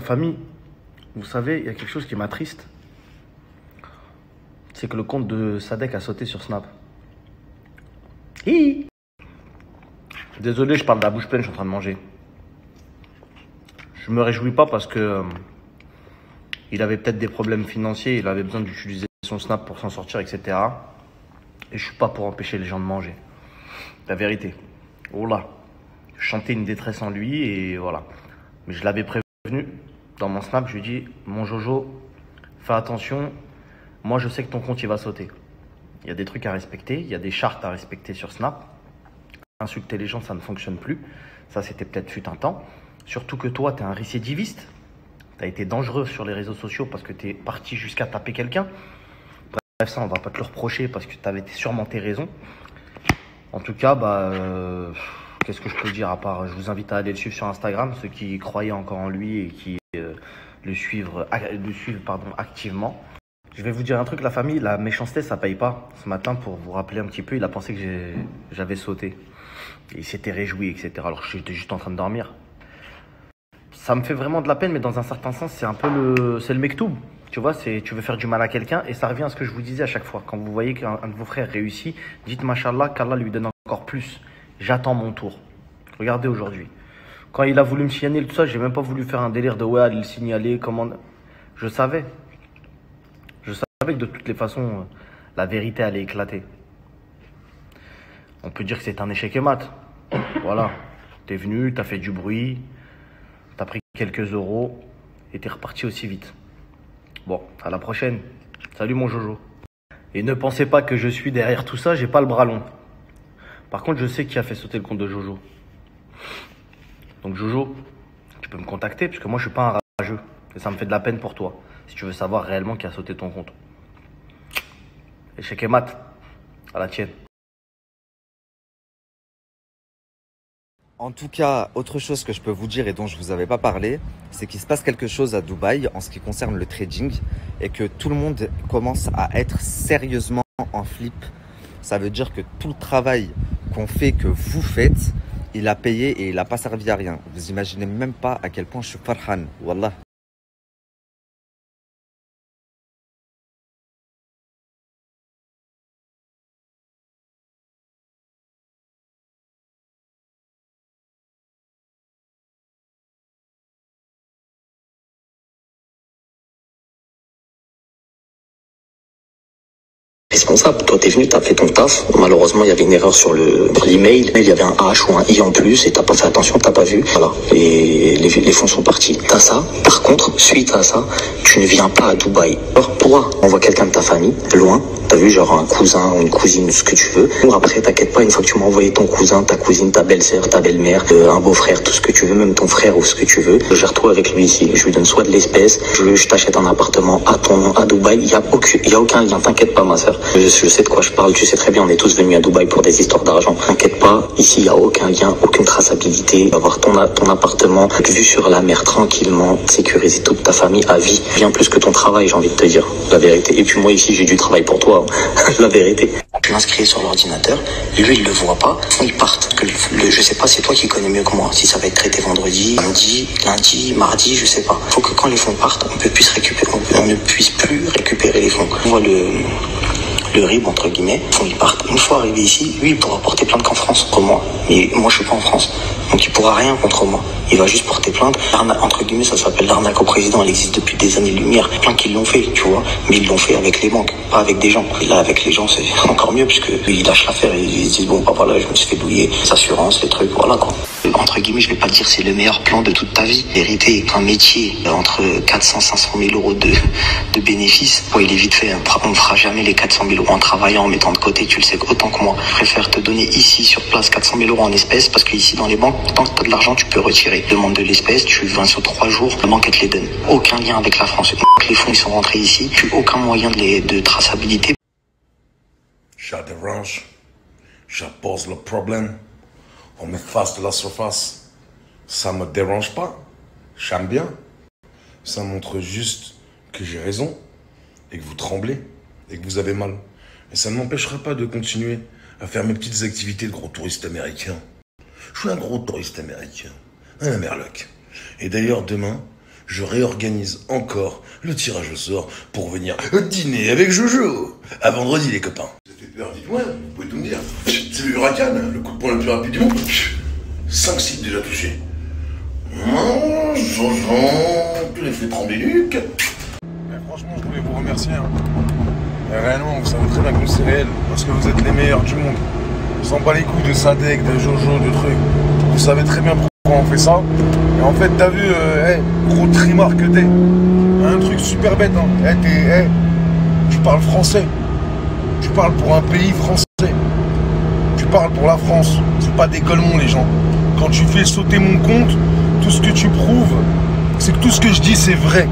famille, vous savez, il y a quelque chose qui m'attriste. C'est que le compte de Sadek a sauté sur Snap. Hi. Désolé, je parle de la bouche pleine, je suis en train de manger. Je me réjouis pas parce que il avait peut-être des problèmes financiers, il avait besoin d'utiliser son Snap pour s'en sortir, etc. Et je suis pas pour empêcher les gens de manger. La vérité. Oh là. Je chantais une détresse en lui et voilà. Mais je l'avais prévenu dans mon Snap, je lui ai dit, mon Jojo, fais attention, moi je sais que ton compte il va sauter. Il y a des trucs à respecter, il y a des chartes à respecter sur Snap. Insulter les gens, ça ne fonctionne plus. Ça, c'était peut-être fut un temps. Surtout que toi, tu es un récidiviste. Tu as été dangereux sur les réseaux sociaux parce que tu es parti jusqu'à taper quelqu'un. Bref, ça, on va pas te le reprocher parce que tu avais sûrement tes raisons. En tout cas, qu'est-ce que je peux dire à part, je vous invite à aller le suivre sur Instagram, ceux qui croyaient encore en lui et qui le suivent activement. Je vais vous dire un truc, la famille, la méchanceté, ça paye pas. Ce matin, pour vous rappeler un petit peu, il a pensé que j'avais sauté. Et il s'était réjoui, etc. Alors que j'étais juste en train de dormir. Ça me fait vraiment de la peine, mais dans un certain sens, c'est un peu c'est le mektoub. Tu vois, tu veux faire du mal à quelqu'un et ça revient à ce que je vous disais à chaque fois. Quand vous voyez qu'un de vos frères réussit, dites Mashallah, qu'Allah lui donne encore plus. J'attends mon tour. Regardez aujourd'hui. Quand il a voulu me signaler tout ça, j'ai même pas voulu faire un délire de ouais, aller le signaler, comment. Je savais que de toutes les façons, la vérité allait éclater. On peut dire que c'est un échec et mat. Voilà. T'es venu, t'as fait du bruit, t'as pris quelques euros et t'es reparti aussi vite. Bon, à la prochaine. Salut mon Jojo. Et ne pensez pas que je suis derrière tout ça, j'ai pas le bras long. Par contre, je sais qui a fait sauter le compte de Jojo. Donc Jojo, tu peux me contacter parce que moi je suis pas un rageux. Et ça me fait de la peine pour toi. Si tu veux savoir réellement qui a sauté ton compte. Échec et mat. À la tienne. En tout cas, autre chose que je peux vous dire et dont je vous avais pas parlé, c'est qu'il se passe quelque chose à Dubaï en ce qui concerne le trading et que tout le monde commence à être sérieusement en flip. Ça veut dire que tout le travail qu'on fait, que vous faites, il a payé et il n'a pas servi à rien. Vous imaginez même pas à quel point je suis farhan, wallah. Responsable. Toi, t'es venu, t'as fait ton taf. Malheureusement, il y avait une erreur sur l'email. Il y avait un H ou un I en plus et t'as pas fait attention, t'as pas vu. Voilà. Et les fonds sont partis. T'as ça. Par contre, suite à ça, tu ne viens pas à Dubaï. Alors, pourquoi envoie quelqu'un de ta famille, loin. T'as vu, genre un cousin ou une cousine, ce que tu veux. Ou après, t'inquiète pas, une fois que tu m'as envoyé ton cousin, ta cousine, ta belle-sœur, ta belle-mère, un beau-frère, tout ce que tu veux, même ton frère ou ce que tu veux, je gère-toi avec lui ici. Je lui donne soit de l'espèce, je t'achète un appartement à ton nom à Dubaï. Il y a aucun lien, t'inquiète pas, ma sœur. Je sais de quoi je parle, tu sais très bien, on est tous venus à Dubaï pour des histoires d'argent. T'inquiète pas, ici, il n'y a aucun lien, aucune traçabilité. Avoir ton appartement, vue sur la mer tranquillement, sécuriser toute ta famille à vie. Bien plus que ton travail, j'ai envie de te dire, la vérité. Et puis moi ici, j'ai du travail pour toi, hein. La vérité. Tu l'inscris sur l'ordinateur, lui il le voit pas, ils partent. Je sais pas, c'est toi qui connais mieux que moi. Si ça va être traité vendredi, lundi, mardi, je sais pas. Faut que quand les fonds partent, on ne puisse plus récupérer les fonds. On voit le RIB entre guillemets, ils partent. Une fois arrivé ici, lui il pourra porter plainte qu'en France, comme moi. Mais moi je suis pas en France, donc il pourra rien contre moi. Il va juste porter plainte. Entre guillemets, ça s'appelle l'arnaque au président. Elle existe depuis des années-lumière. Plein qui l'ont fait, tu vois. Mais ils l'ont fait avec les banques, pas avec des gens. Et là, avec les gens, c'est encore mieux puisque ils lâchent l'affaire et ils se disent bon, voilà, je me suis fait douiller, assurance, les trucs, voilà quoi. Entre guillemets, je vais pas te dire c'est le meilleur plan de toute ta vie. Vérité, un métier entre 400 500 000 euros de bénéfices, bon, il est vite fait. On ne fera jamais les 400 000 euros en travaillant, en mettant de côté, tu le sais autant que moi. Je préfère te donner ici sur place 400 000 euros en espèces parce qu'ici dans les banques, tant que tu as de l'argent, tu peux retirer. Demande de l'espèce, tu viens sur 3 jours, la banque elle te les donne. Aucun lien avec la France. Les fonds ils sont rentrés ici, plus aucun moyen de traçabilité. Ça dérange, j'appose le problème, on m'efface de la surface. Ça me dérange pas, j'aime bien. Ça montre juste que j'ai raison et que vous tremblez et que vous avez mal. Et ça ne m'empêchera pas de continuer à faire mes petites activités de gros touriste américain. Je suis un gros touriste américain, un merloc. Et d'ailleurs, demain, je réorganise encore le tirage au sort pour venir dîner avec Jojo. À vendredi, les copains. Ça fait peur, dites-moi, vous pouvez tout me dire. C'est le huracan, le coup de poing le plus rapide du monde. 5 cibles déjà touchés. Jojo, tu les fais trembler, Luc. Mais franchement, je voulais vous remercier. Et réellement, vous savez très bien que c'est réel, parce que vous êtes les meilleurs du monde. Je s'en bats les couilles de Sadek, de Jojo, de trucs. Vous savez très bien pourquoi on fait ça. Et en fait, t'as vu, gros trimard que t'es. Un truc super bête, hein. Tu parles français. Tu parles pour un pays français. Tu parles pour la France. C'est pas des colmons, les gens. Quand tu fais sauter mon compte, tout ce que tu prouves, c'est que tout ce que je dis, c'est vrai.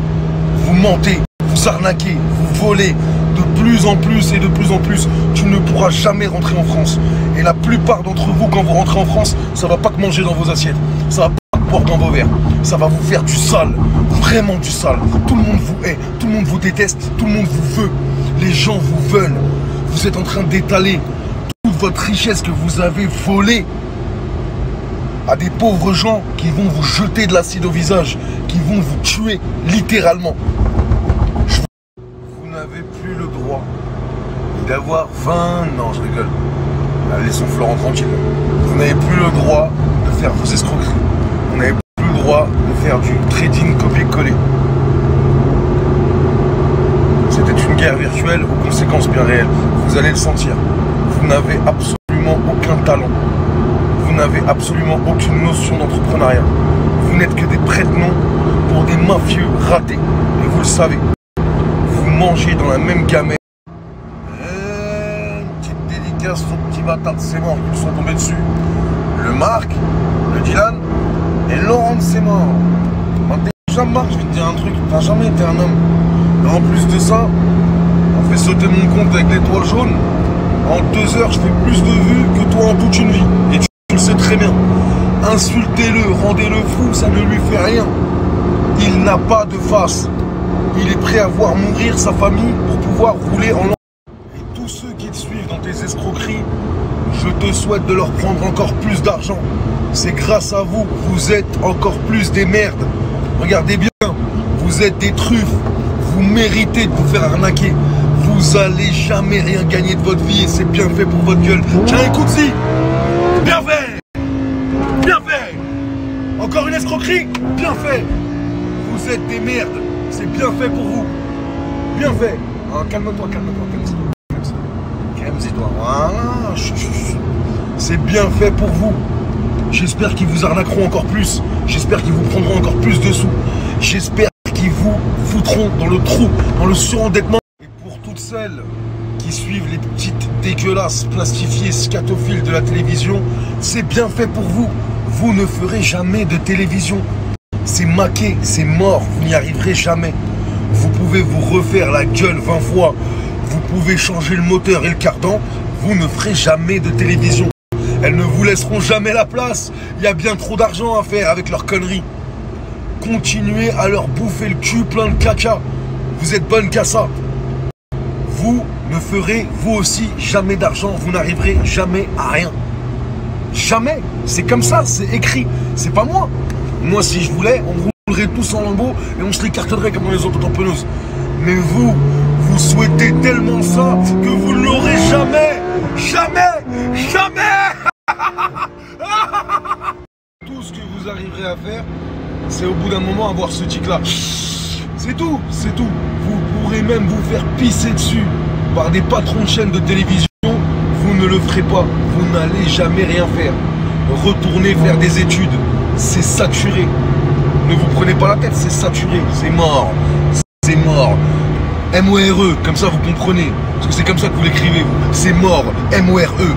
Vous mentez, vous arnaquez, vous volez. De plus en plus et de plus en plus, tu ne pourras jamais rentrer en France. Et la plupart d'entre vous, quand vous rentrez en France, ça va pas que manger dans vos assiettes. Ça va pas que boire dans vos verres. Ça va vous faire du sale. Vraiment du sale. Tout le monde vous hait. Tout le monde vous déteste. Tout le monde vous veut. Les gens vous veulent. Vous êtes en train d'étaler toute votre richesse que vous avez volée à des pauvres gens qui vont vous jeter de l'acide au visage, qui vont vous tuer littéralement. Vous n'avez plus le droit d'avoir 20... Non, je rigole. Laissons Florent tranquille. Vous n'avez plus le droit de faire vos escroqueries. Vous n'avez plus le droit de faire du trading copier-coller. C'était une guerre virtuelle aux conséquences bien réelles. Vous allez le sentir. Vous n'avez absolument aucun talent. Vous n'avez absolument aucune notion d'entrepreneuriat. Vous n'êtes que des prête-noms pour des mafieux ratés. Et vous le savez. Vous mangez dans la même gamelle. Une petite dédicace aux petits bâtards de ses morts qui sont tombés dessus. Le Marc, le Dylan et Laurent de ses morts. Quand t'es déjà Marc, je vais te dire un truc, t'as jamais été un homme. Et en plus de ça, on fait sauter mon compte avec l'étoile jaune. En 2 heures, je fais plus de vues que toi en toute une vie. Et tu le sais très bien. Insultez-le, rendez-le fou, ça ne lui fait rien. Il n'a pas de face. Il est prêt à voir mourir sa famille pour pouvoir rouler en langue. Et tous ceux qui te suivent dans tes escroqueries, je te souhaite de leur prendre encore plus d'argent. C'est grâce à vous, vous êtes encore plus des merdes. Regardez bien, vous êtes des truffes. Vous méritez de vous faire arnaquer. Vous allez jamais rien gagner de votre vie et c'est bien fait pour votre gueule. Tiens, écoute-y. Bien fait. Bien fait. Encore une escroquerie. Bien fait. Vous êtes des merdes. C'est bien fait pour vous. Bien fait. Ah, calme-toi, calme-toi. Calme-toi. Voilà. C'est bien fait pour vous. J'espère qu'ils vous arnaqueront encore plus. J'espère qu'ils vous prendront encore plus de sous. J'espère qu'ils vous foutront dans le trou, dans le surendettement. Et pour toutes celles qui suivent les petites dégueulasses plastifiées scatophiles de la télévision, c'est bien fait pour vous. Vous ne ferez jamais de télévision. C'est maqué, c'est mort, vous n'y arriverez jamais. Vous pouvez vous refaire la gueule 20 fois, vous pouvez changer le moteur et le cardan, vous ne ferez jamais de télévision. Elles ne vous laisseront jamais la place, il y a bien trop d'argent à faire avec leurs conneries. Continuez à leur bouffer le cul plein de caca, vous êtes bonnes qu'à ça. Vous ne ferez, vous aussi, jamais d'argent, vous n'arriverez jamais à rien. Jamais, c'est comme ça, c'est écrit, c'est pas moi. Moi, si je voulais, on roulerait tous en lambeaux et on se les cartonnerait comme dans les autres tamponneuses. Mais vous, vous souhaitez tellement ça que vous ne l'aurez jamais. Jamais. Jamais. Tout ce que vous arriverez à faire, c'est au bout d'un moment avoir ce tic-là. C'est tout, c'est tout. Vous pourrez même vous faire pisser dessus par des patrons de chaînes de télévision. Vous ne le ferez pas. Vous n'allez jamais rien faire. Retournez faire des études. C'est saturé. Ne vous prenez pas la tête, c'est saturé. C'est mort. C'est mort. M-O-R-E, comme ça vous comprenez. Parce que c'est comme ça que vous l'écrivez, vous. C'est mort. M-O-R-E.